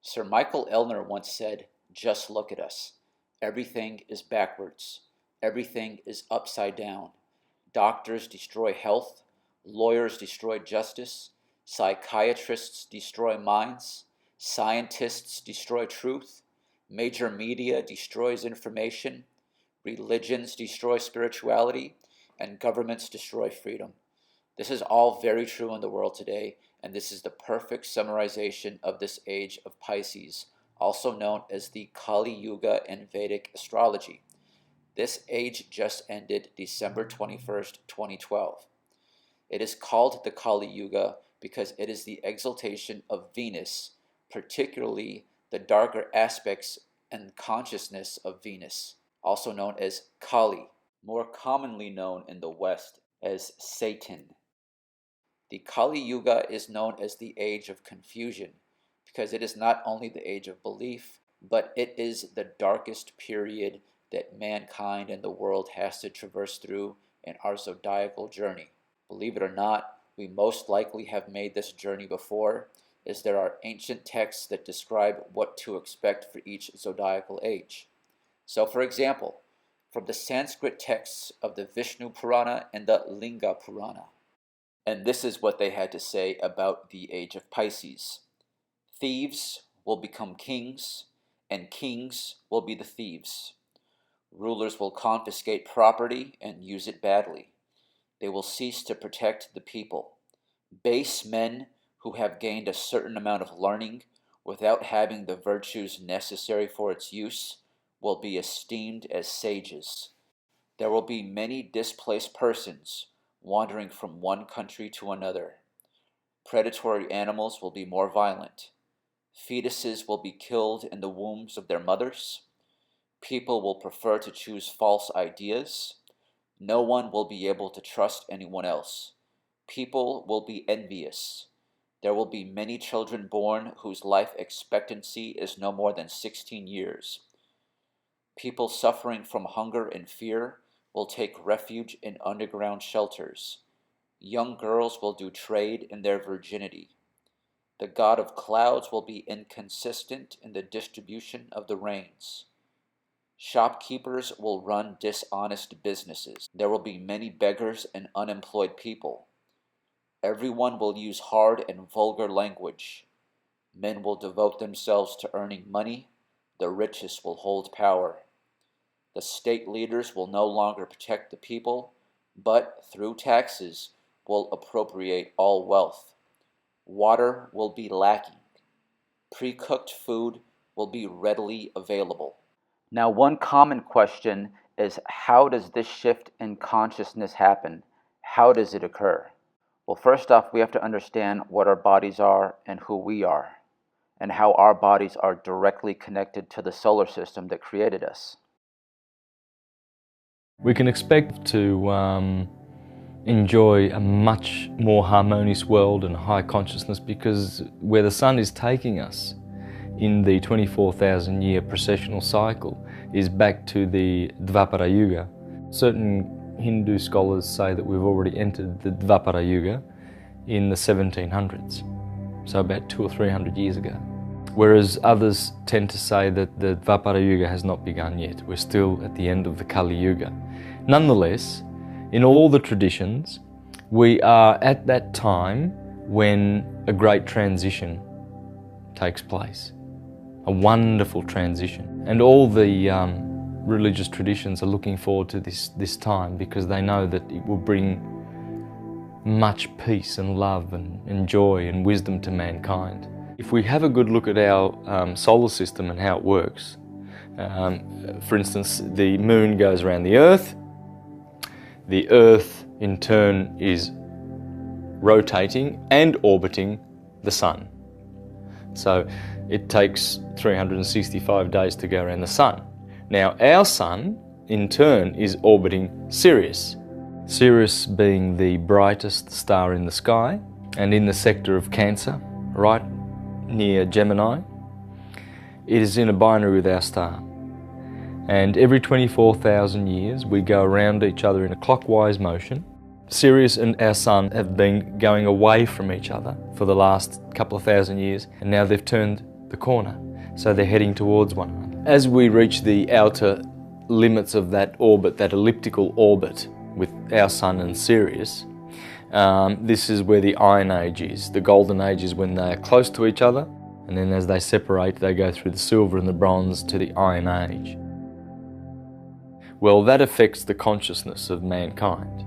Sir Michael Elner once said, "Just look at us. Everything is backwards. Everything is upside down. Doctors destroy health. Lawyers destroy justice. Psychiatrists destroy minds. Scientists destroy truth. Major media destroys information. Religions destroy spirituality. And governments destroy freedom." This is all very true in the world today, and this is the perfect summarization of this age of Pisces, also known as the Kali Yuga in Vedic astrology. This age just ended December 21st, 2012. It is called the Kali Yuga because it is the exaltation of Venus, particularly the darker aspects and consciousness of Venus, also known as Kali, more commonly known in the West as Satan. The Kali Yuga is known as the age of confusion because it is not only the age of belief, but it is the darkest period that mankind and the world has to traverse through in our zodiacal journey. Believe it or not, we most likely have made this journey before, as there are ancient texts that describe what to expect for each zodiacal age. So for example, from the Sanskrit texts of the Vishnu Purana and the Linga Purana. And this is what they had to say about the age of Pisces. Thieves will become kings, and kings will be the thieves. Rulers will confiscate property and use it badly. They will cease to protect the people. Base men who have gained a certain amount of learning without having the virtues necessary for its use will be esteemed as sages. There will be many displaced persons wandering from one country to another. Predatory animals will be more violent. Fetuses will be killed in the wombs of their mothers. People will prefer to choose false ideas. No one will be able to trust anyone else. People will be envious. There will be many children born whose life expectancy is no more than 16 years. People suffering from hunger and fear will take refuge in underground shelters. Young girls will do trade in their virginity. The god of clouds will be inconsistent in the distribution of the rains. Shopkeepers will run dishonest businesses. There will be many beggars and unemployed people. Everyone will use hard and vulgar language. Men will devote themselves to earning money. The richest will hold power. The state leaders will no longer protect the people, but through taxes will appropriate all wealth. Water will be lacking. Pre-cooked food will be readily available. Now, one common question is, how does this shift in consciousness happen? How does it occur? Well, first off, we have to understand what our bodies are and who we are, and how our bodies are directly connected to the solar system that created us. We can expect to enjoy a much more harmonious world and high consciousness because where the sun is taking us in the 24,000 year precessional cycle is back to the Dvapara Yuga. Certain Hindu scholars say that we've already entered the Dvapara Yuga in the 1700s, so about 200 or 300 years ago. Whereas others tend to say that the Dvapara Yuga has not begun yet. We're still at the end of the Kali Yuga. Nonetheless, in all the traditions, we are at that time when a great transition takes place. A wonderful transition. And all the religious traditions are looking forward to this time because they know that it will bring much peace and love and joy and wisdom to mankind. If we have a good look at our solar system and how it works, for instance, the moon goes around the Earth in turn is rotating and orbiting the sun. So it takes 365 days to go around the sun. Now our sun in turn is orbiting Sirius. Sirius being the brightest star in the sky and in the sector of Cancer, right near Gemini. It is in a binary with our star. And every 24,000 years we go around each other in a clockwise motion. Sirius and our sun have been going away from each other for the last couple of thousand years, and now they've turned the corner. So they're heading towards one another. As we reach the outer limits of that orbit, that elliptical orbit with our Sun and Sirius, this is where the Iron Age is. The Golden Age is when they are close to each other, and then as they separate, they go through the Silver and the Bronze to the Iron Age. Well, that affects the consciousness of mankind,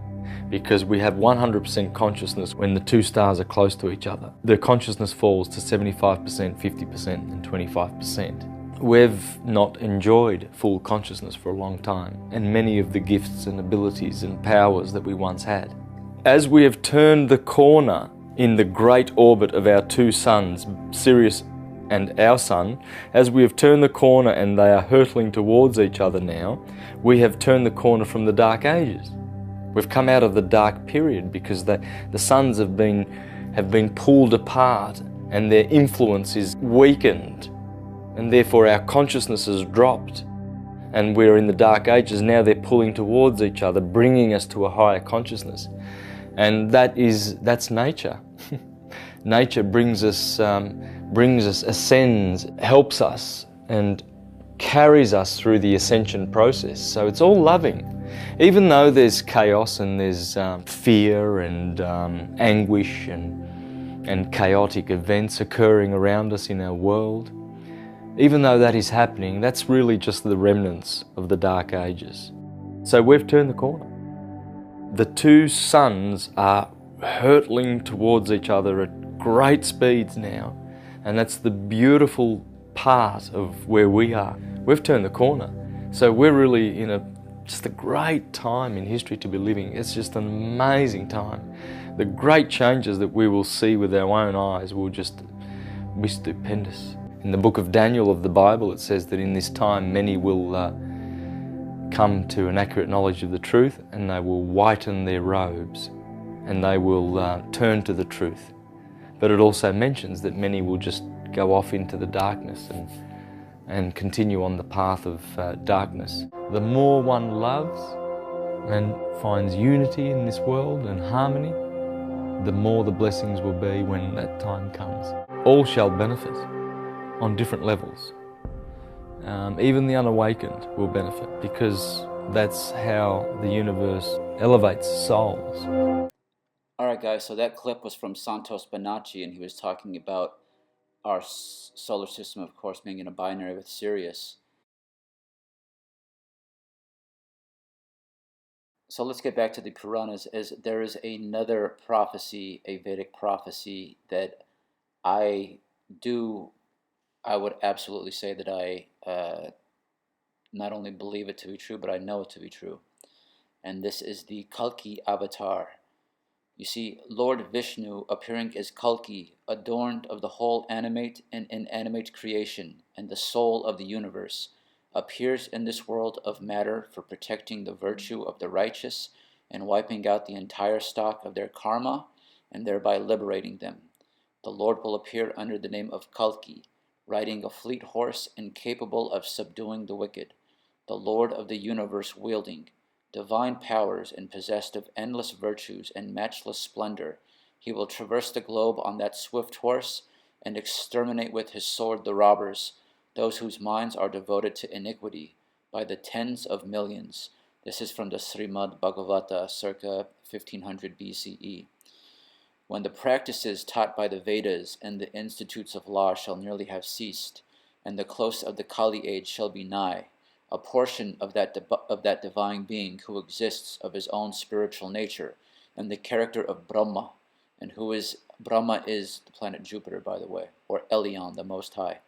because we have 100% consciousness when the two stars are close to each other. The consciousness falls to 75%, 50%, and 25%. We've not enjoyed full consciousness for a long time, and many of the gifts and abilities and powers that we once had. As we have turned the corner in the great orbit of our two suns, Sirius and our Sun, as we have turned the corner and they are hurtling towards each other now, we have turned the corner from the Dark Ages. We've come out of the dark period because the suns have been pulled apart and their influence is weakened, and therefore our consciousness has dropped, and we're in the Dark Ages. Now they're pulling towards each other, bringing us to a higher consciousness, and that's nature. Nature brings us, ascends, helps us, and carries us through the ascension process. So it's all loving. Even though there's chaos and there's fear and anguish and chaotic events occurring around us in our world, even though that is happening, that's really just the remnants of the Dark Ages. So we've turned the corner. The two suns are hurtling towards each other at great speeds now, and that's the beautiful part of where we are. We've turned the corner. So we're really in just a great time in history to be living. It's just an amazing time. The great changes that we will see with our own eyes will just be stupendous. In the book of Daniel of the Bible, it says that in this time many will come to an accurate knowledge of the truth, and they will whiten their robes, and they will turn to the truth. But it also mentions that many will just go off into the darkness and continue on the path of darkness. The more one loves and finds unity in this world and harmony, the more the blessings will be when that time comes. All shall benefit on different levels. Even the unawakened will benefit, because that's how the universe elevates souls. All right, guys, so that clip was from Santos Bonacci, and he was talking about our solar system, of course, being in a binary with Sirius. So let's get back to the Puranas. There is another prophecy, a Vedic prophecy, that I would absolutely say that I not only believe it to be true, but I know it to be true. And this is the Kalki avatar. You see, Lord Vishnu appearing as Kalki, adorned of the whole animate and inanimate creation and the soul of the universe, appears in this world of matter for protecting the virtue of the righteous and wiping out the entire stock of their karma and thereby liberating them. The Lord will appear under the name of Kalki, riding a fleet horse and capable of subduing the wicked, the Lord of the universe wielding divine powers and possessed of endless virtues and matchless splendor. He will traverse the globe on that swift horse and exterminate with his sword the robbers, those whose minds are devoted to iniquity, by the tens of millions. This is from the Srimad Bhagavata, circa 1500 BCE. When the practices taught by the Vedas and the institutes of law shall nearly have ceased, and the close of the Kali age shall be nigh, a portion of that divine being who exists of his own spiritual nature and the character of Brahma, and Brahma is the planet Jupiter, by the way, or Elion, the Most High,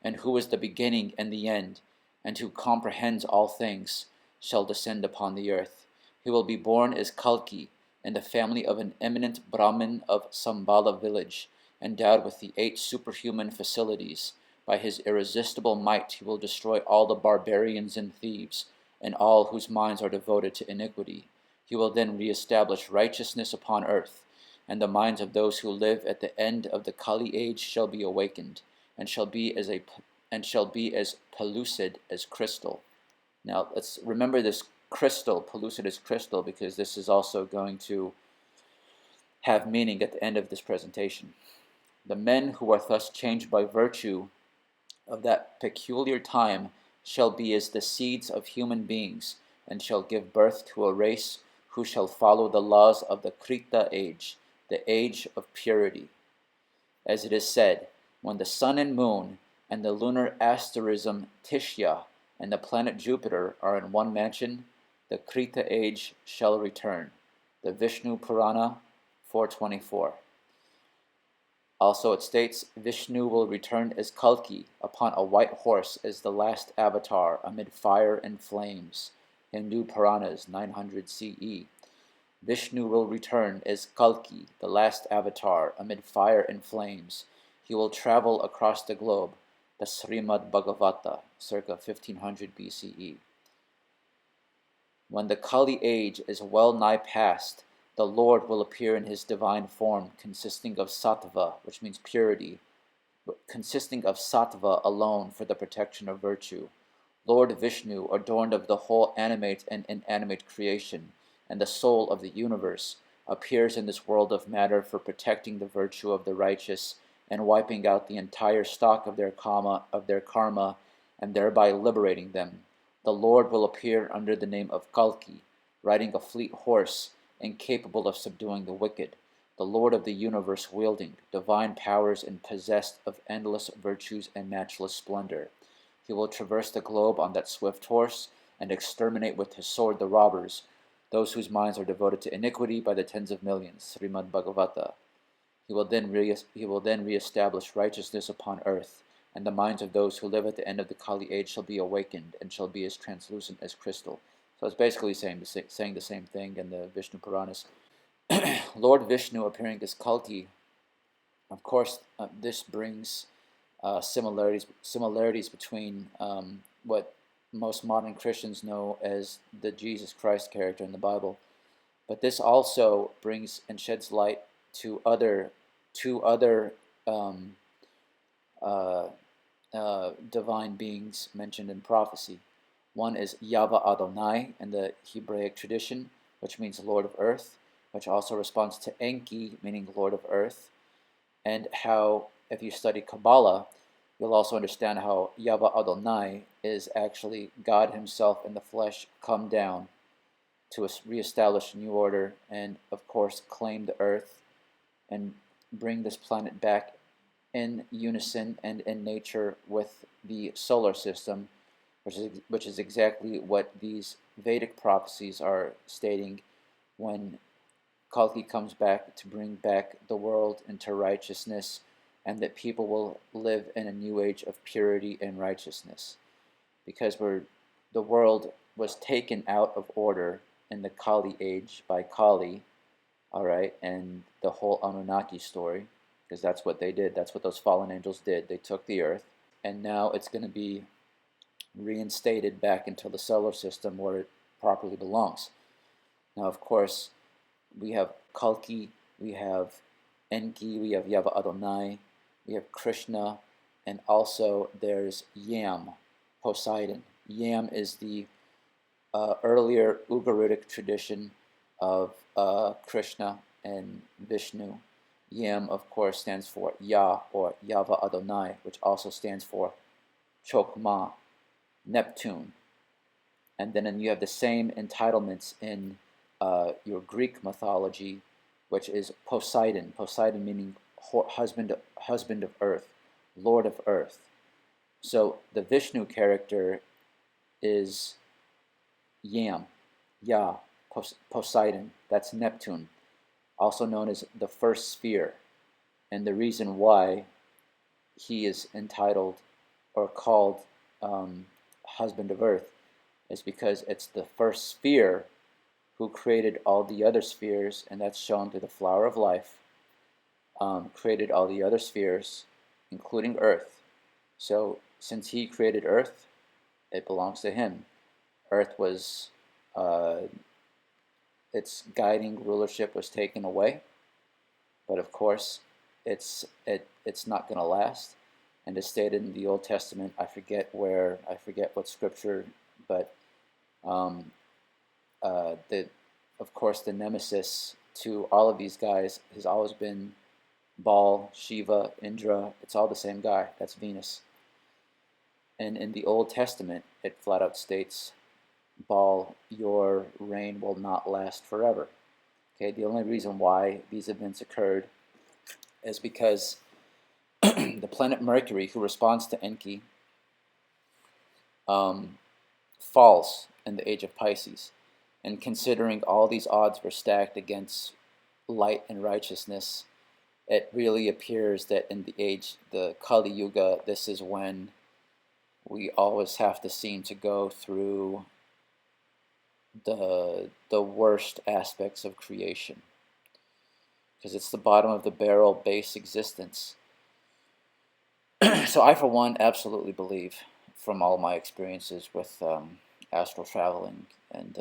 and who is the beginning and the end, and who comprehends all things, shall descend upon the earth. He will be born as Kalki in the family of an eminent Brahmin of Sambala village, endowed with the 8 superhuman facilities. By his irresistible might he will destroy all the barbarians and thieves, and all whose minds are devoted to iniquity. He will then re-establish righteousness upon earth, and the minds of those who live at the end of the Kali age shall be awakened, and shall be as pellucid as crystal. Now let's remember this crystal, pellucid as crystal, because this is also going to have meaning at the end of this presentation. The men who are thus changed by virtue of that peculiar time shall be as the seeds of human beings, and shall give birth to a race who shall follow the laws of the Krita age, the age of purity. As it is said, when the sun and moon and the lunar asterism Tishya and the planet Jupiter are in one mansion, the Krita age shall return. The Vishnu Purana 424. Also it states, Vishnu will return as Kalki upon a white horse as the last avatar amid fire and flames. Hindu Puranas 900 CE. Vishnu will return as Kalki, the last avatar, amid fire and flames. He will travel across the globe. The Srimad Bhagavata, circa 1500 BCE. When the Kali age is well nigh past, the Lord will appear in his divine form, consisting of sattva, which means purity, consisting of sattva alone for the protection of virtue. Lord Vishnu, adorned of the whole animate and inanimate creation, and the soul of the universe, appears in this world of matter for protecting the virtue of the righteous and wiping out the entire stock of their karma, and thereby liberating them. The Lord will appear under the name of Kalki, riding a fleet horse and capable of subduing the wicked, the Lord of the universe wielding divine powers and possessed of endless virtues and matchless splendor. He will traverse the globe on that swift horse and exterminate with his sword the robbers, those whose minds are devoted to iniquity by the tens of millions. Srimad Bhagavata. He will then re-establish righteousness upon earth, and the minds of those who live at the end of the Kali age shall be awakened and shall be as translucent as crystal. So it's basically saying the same thing in the Vishnu Puranas. Lord Vishnu appearing as Kalki, of course, this brings similarities between what most modern Christians know as the Jesus Christ character in the Bible, but this also brings and sheds light to two other divine beings mentioned in prophecy. One is Yahweh Adonai in the Hebraic tradition, which means Lord of Earth, which also responds to Enki, meaning Lord of Earth, and how, if you study Kabbalah, you'll also understand how Yahweh Adonai is actually God himself in the flesh come down to reestablish a new order and, of course, claim the earth and bring this planet back in unison and in nature with the solar system, which is exactly what these Vedic prophecies are stating when Kalki comes back to bring back the world into righteousness, and that people will live in a new age of purity and righteousness. Because the world was taken out of order in the Kali age by Kali, all right, and the whole Anunnaki story, because that's what they did. That's what those fallen angels did. They took the earth, and now it's going to be reinstated back into the solar system where it properly belongs. Now, of course, we have Kalki, we have Enki, we have Yahweh Adonai, we have Krishna, and also there's Yam, Poseidon. Yam is the earlier Ugaritic tradition of Krishna and Vishnu. Yam, of course, stands for Yah, or Yahweh Adonai, which also stands for Chokmah, Neptune. And then you have the same entitlements in your Greek mythology, which is Poseidon. Poseidon meaning husband of earth, Lord of earth. So the Vishnu character is Yam, Yah, Poseidon. That's Neptune, also known as the first sphere. And the reason why he is entitled or called husband of earth is because it's the first sphere who created all the other spheres, and that's shown through the flower of life, created all the other spheres, including Earth. So since he created Earth, it belongs to him. Earth was, its guiding rulership was taken away, but of course, it's not going to last. And as stated in the Old Testament, I forget what scripture, but of course, the nemesis to all of these guys has always been Baal, Shiva, Indra. It's all the same guy. That's Venus. And in the Old Testament, it flat out states, Baal, your reign will not last forever. Okay, the only reason why these events occurred is because the planet Mercury, who responds to Enki, um, falls in the age of Pisces. And considering all these odds were stacked against light and righteousness, it really appears that in the Kali Yuga, this is when we always have to seem to go through the worst aspects of creation, because it's the bottom of the barrel base existence. So I, for one, absolutely believe, from all my experiences with astral traveling and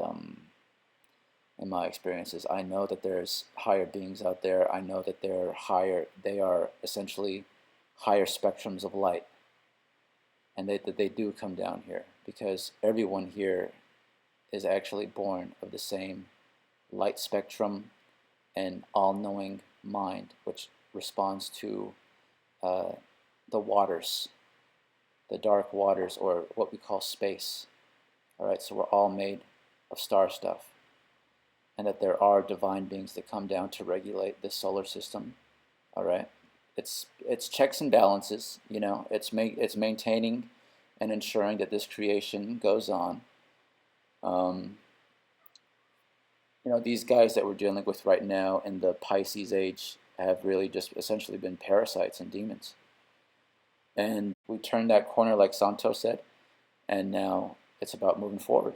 in my experiences, I know that there's higher beings out there. I know that they are essentially higher spectrums of light, and that they do come down here, because everyone here is actually born of the same light spectrum and all-knowing mind, which responds to the waters, the dark waters, or what we call space. All right, so we're all made of star stuff, and that there are divine beings that come down to regulate this solar system. All right, it's checks and balances. It's maintaining and ensuring that this creation goes on. These guys that we're dealing with right now in the Pisces age have really just essentially been parasites and demons. And we turned that corner, like Santos said, and now it's about moving forward.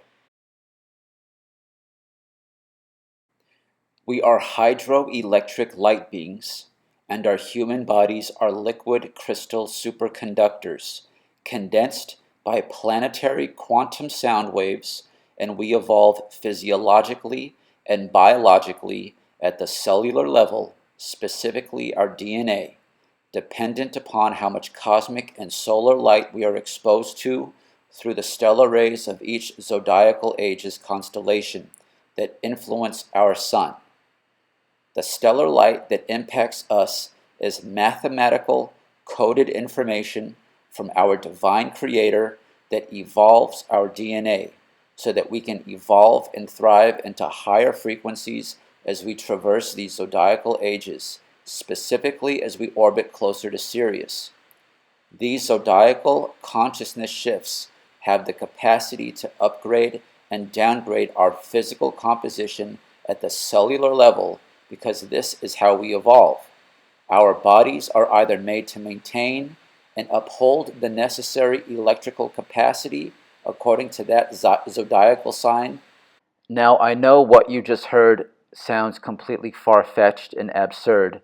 We are hydroelectric light beings, and our human bodies are liquid crystal superconductors, condensed by planetary quantum sound waves, and we evolve physiologically and biologically at the cellular level, specifically our DNA, dependent upon how much cosmic and solar light we are exposed to through the stellar rays of each zodiacal age's constellation that influence our sun. The stellar light that impacts us is mathematical, coded information from our divine creator that evolves our DNA so that we can evolve and thrive into higher frequencies as we traverse these zodiacal ages, specifically as we orbit closer to Sirius. These zodiacal consciousness shifts have the capacity to upgrade and downgrade our physical composition at the cellular level, because this is how we evolve. Our bodies are either made to maintain and uphold the necessary electrical capacity according to that zodiacal sign. Now, I know what you just heard sounds completely far-fetched and absurd,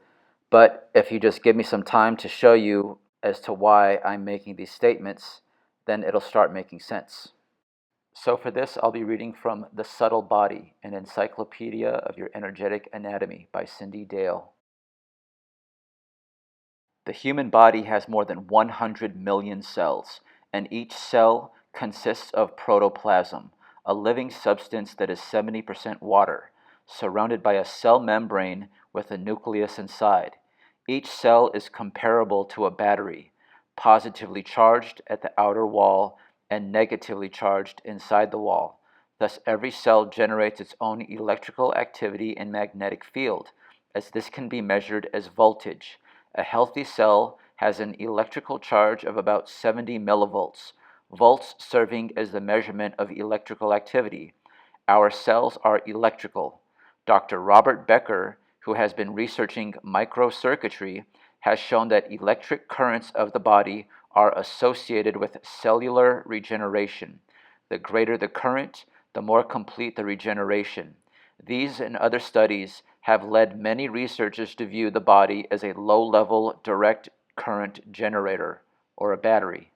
but if you just give me some time to show you as to why I'm making these statements, then it'll start making sense. So for this, I'll be reading from The Subtle Body, an Encyclopedia of Your Energetic Anatomy by Cindy Dale. The human body has more than 100 million cells, and each cell consists of protoplasm, a living substance that is 70% water, surrounded by a cell membrane with a nucleus inside. Each cell is comparable to a battery, positively charged at the outer wall and negatively charged inside the wall. Thus, every cell generates its own electrical activity and magnetic field, as this can be measured as voltage. A healthy cell has an electrical charge of about 70 millivolts, volts serving as the measurement of electrical activity. Our cells are electrical. Dr. Robert Becker, who has been researching microcircuitry, has shown that electric currents of the body are associated with cellular regeneration. The greater the current, the more complete the regeneration. These and other studies have led many researchers to view the body as a low-level direct current generator, or a battery.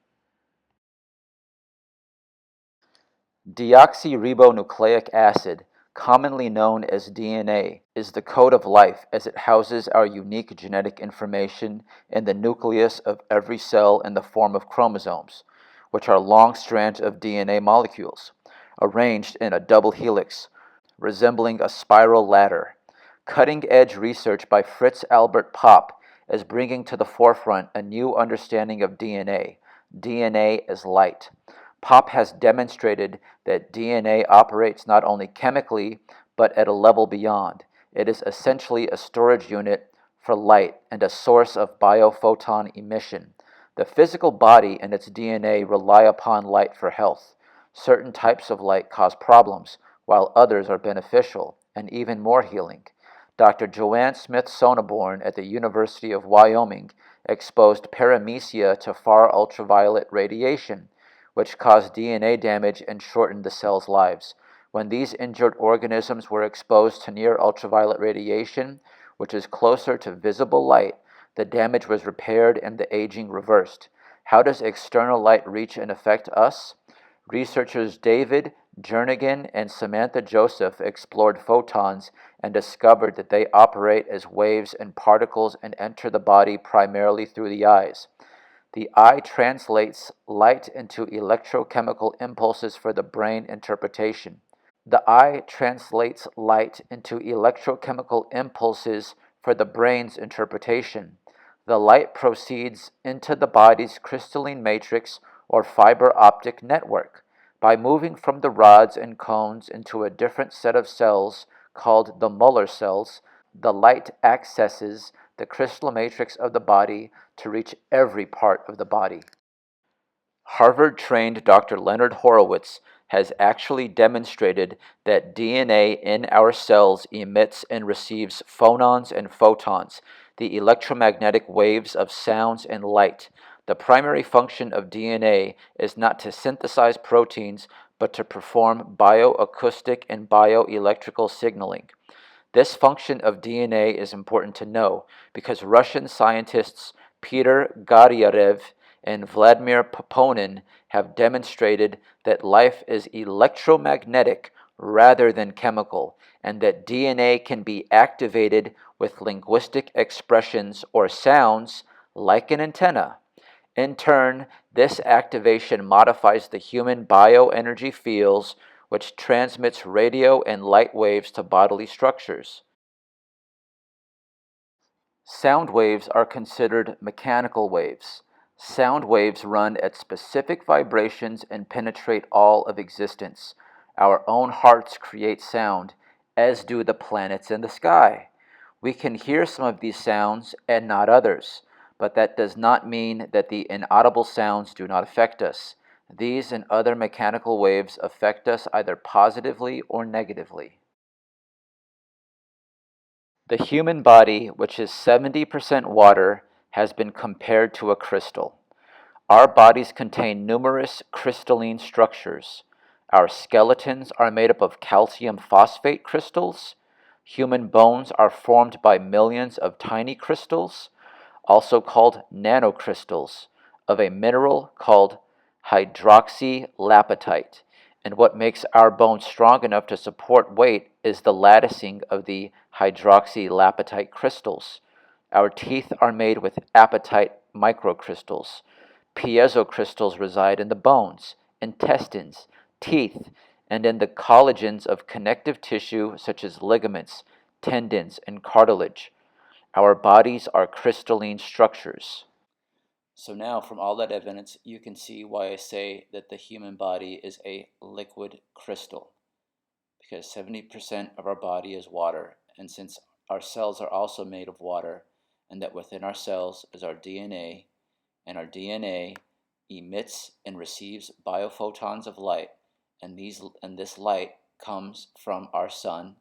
Deoxyribonucleic acid, commonly known as DNA, is the code of life, as it houses our unique genetic information in the nucleus of every cell in the form of chromosomes, which are long strands of DNA molecules, arranged in a double helix, resembling a spiral ladder. Cutting-edge research by Fritz Albert Popp is bringing to the forefront a new understanding of DNA, DNA is light. Pop has demonstrated that DNA operates not only chemically, but at a level beyond. It is essentially a storage unit for light and a source of biophoton emission. The physical body and its DNA rely upon light for health. Certain types of light cause problems, while others are beneficial and even more healing. Dr. Joanne Smith Sonneborn at the University of Wyoming exposed paramecia to far ultraviolet radiation, which caused DNA damage and shortened the cell's lives. When these injured organisms were exposed to near ultraviolet radiation, which is closer to visible light, the damage was repaired and the aging reversed. How does external light reach and affect us? Researchers David Jernigan and Samantha Joseph explored photons and discovered that they operate as waves and particles and enter the body primarily through the eyes. The eye translates light into electrochemical impulses for the brain interpretation. The eye translates light into electrochemical impulses for the brain's interpretation. The light proceeds into the body's crystalline matrix or fiber optic network. By moving from the rods and cones into a different set of cells called the Muller cells, the light accesses the crystal matrix of the body to reach every part of the body. Harvard-trained Dr. Leonard Horowitz has actually demonstrated that DNA in our cells emits and receives phonons and photons, the electromagnetic waves of sounds and light. The primary function of DNA is not to synthesize proteins, but to perform bioacoustic and bioelectrical signaling. This function of DNA is important to know because Russian scientists Peter Garyarev and Vladimir Poponin have demonstrated that life is electromagnetic rather than chemical, and that DNA can be activated with linguistic expressions or sounds like an antenna. In turn, this activation modifies the human bioenergy fields, which transmits radio and light waves to bodily structures. Sound waves are considered mechanical waves. Sound waves run at specific vibrations and penetrate all of existence. Our own hearts create sound, as do the planets in the sky. We can hear some of these sounds and not others, but that does not mean that the inaudible sounds do not affect us. These and other mechanical waves affect us either positively or negatively. The human body, which is 70% water, has been compared to a crystal. Our bodies contain numerous crystalline structures. Our skeletons are made up of calcium phosphate crystals. Human bones are formed by millions of tiny crystals, also called nanocrystals, of a mineral called hydroxylapatite. And what makes our bones strong enough to support weight is the latticing of the hydroxylapatite crystals. Our teeth are made with apatite microcrystals. Piezo reside in the bones, intestines, teeth, and in the collagens of connective tissue such as ligaments, tendons, and cartilage. Our bodies are crystalline structures. So now, from all that evidence, you can see why I say that the human body is a liquid crystal, because 70% of our body is water, and since our cells are also made of water, and that within our cells is our DNA, and our DNA emits and receives biophotons of light, and this light comes from our sun,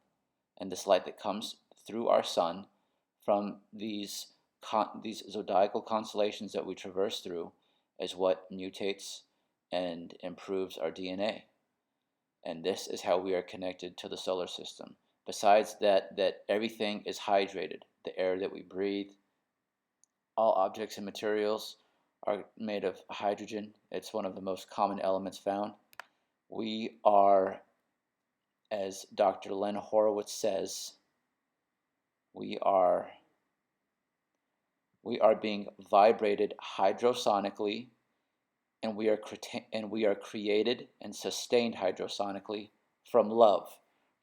and this light that comes through our sun from these zodiacal constellations that we traverse through is what mutates and improves our DNA. And this is how we are connected to the solar system. Besides that everything is hydrated. The air that we breathe, all objects and materials are made of hydrogen. It's one of the most common elements found. We are, as Dr. Len Horowitz says, we are being vibrated hydrosonically, and we are created and sustained hydrosonically from love,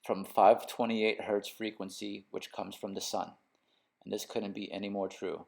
from 528 hertz frequency, which comes from the sun. And this couldn't be any more true.